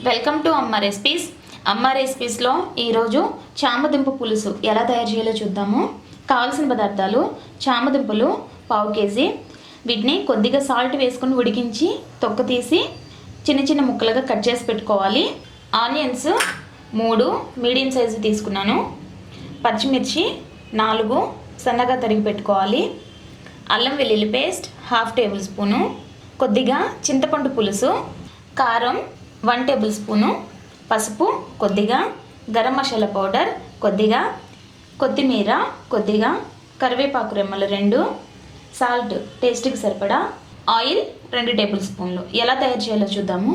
Welcome to అమ్మ recipes. అమ్మ రెసిపీస్లో ఈరోజు చామదుంప పులుసు ఎలా తయారు చేయాలో చూద్దాము. కావాల్సిన పదార్థాలు: చామదుంపలు 1/2 కేజీ. వీటిని కొద్దిగా సాల్ట్ వేసుకొని ఉడికించి తొక్క తీసి చిన్న చిన్న ముక్కలుగా కట్ చేసి పెట్టుకోవాలి. ఆనియన్స్ 3 మీడియం సైజు తీసుకున్నాను. పచ్చిమిర్చి 4 సన్నగా తరిగి పెట్టుకోవాలి. అల్లం వెల్లుల్లి పేస్ట్ 1/2 టేబుల్ స్పూను. కొద్దిగా చింతపండు పులుసు, కారం 1 టేబుల్ స్పూను, పసుపు కొద్దిగా, గరం మసాలా పౌడర్ కొద్దిగా, కొత్తిమీర కొద్దిగా, కరివేపాకు రెమ్మలు 2, సాల్ట్ టేస్ట్కి సరిపడా, ఆయిల్ 2 టేబుల్ స్పూన్లు. ఎలా తయారు చేయాలో చూద్దాము.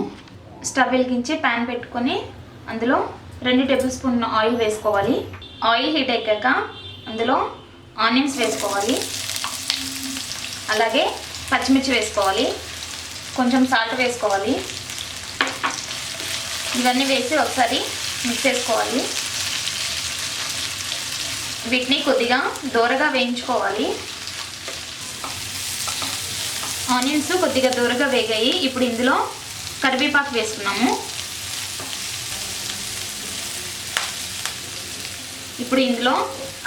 స్టవ్ వెలిగించి ప్యాన్ పెట్టుకొని అందులో 2 టేబుల్ స్పూన్ ఆయిల్ వేసుకోవాలి. ఆయిల్ హీట్ ఎక్కాక అందులో ఆనియన్స్ వేసుకోవాలి. అలాగే పచ్చిమిర్చి వేసుకోవాలి. కొంచెం సాల్ట్ వేసుకోవాలి. ఇవన్నీ వేసి ఒకసారి మిక్స్ చేసుకోవాలి. వీటిని కొద్దిగా దూరగా వేయించుకోవాలి. ఆనియన్స్ కొద్దిగా దూరగా వేగాయి. ఇప్పుడు ఇందులో కరివేపాకు వేసుకున్నాము. ఇప్పుడు ఇందులో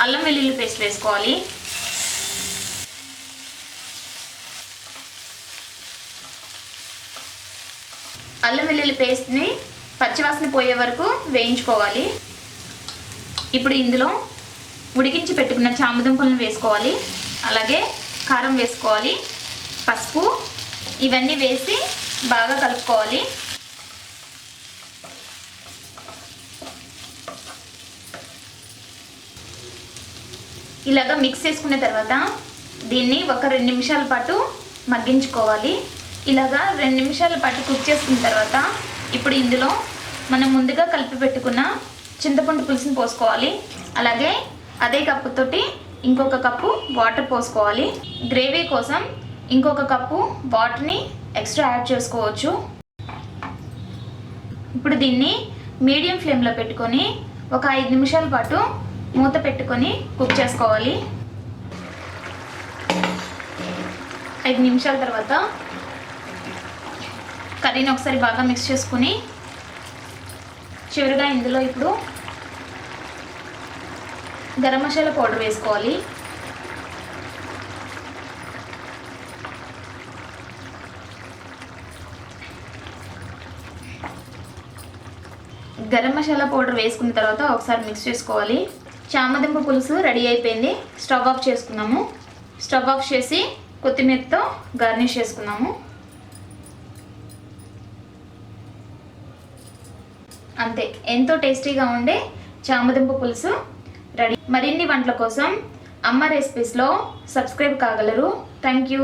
అల్లం వెల్లుల్లి పేస్ట్ వేసుకోవాలి. అల్లం వెల్లుల్లి పేస్ట్ని పచ్చివాసన పోయే వరకు వేయించుకోవాలి. ఇప్పుడు ఇందులో ఉడికించి పెట్టుకున్న చామదుంపలను వేసుకోవాలి. అలాగే కారం వేసుకోవాలి, పసుపు, ఇవన్నీ వేసి బాగా కలుపుకోవాలి. ఇలాగా మిక్స్ చేసుకున్న తర్వాత దీన్ని ఒక 2 నిమిషాల పాటు మగ్గించుకోవాలి. ఇలాగా 2 నిమిషాల పాటు కుక్ చేసుకున్న తర్వాత ఇప్పుడు ఇందులో మనం ముందుగా కలిపి పెట్టుకున్న చింతపండు పులుసుని పోసుకోవాలి. అలాగే అదే కప్పుతోటి ఇంకొక కప్పు వాటర్ పోసుకోవాలి. గ్రేవీ కోసం ఇంకొక కప్పు వాటర్ని ఎక్స్ట్రా యాడ్ చేసుకోవచ్చు. ఇప్పుడు దీన్ని మీడియం ఫ్లేమ్లో పెట్టుకొని ఒక 5 నిమిషాల పాటు మూత పెట్టుకొని కుక్ చేసుకోవాలి. 5 నిమిషాల తర్వాత కర్రీని ఒకసారి బాగా మిక్స్ చేసుకుని చివరిగా ఇందులో ఇప్పుడు గరం మసాలా పౌడర్ వేసుకోవాలి. గరం మసాలా పౌడర్ వేసుకున్న తర్వాత ఒకసారి మిక్స్ చేసుకోవాలి. చామదుంప పులుసు రెడీ అయిపోయింది. స్టవ్ ఆఫ్ చేసుకున్నాము. స్టవ్ ఆఫ్ చేసి కొత్తిమీరతో గార్నిష్ చేసుకున్నాము. అంతే, ఎంతో టేస్టీగా ఉండే చామదుంప పులుసు రెడీ. మరిన్ని వంటల కోసం అమ్మ రెసిపీస్లో సబ్స్క్రైబ్ కాగలరు. Thank you.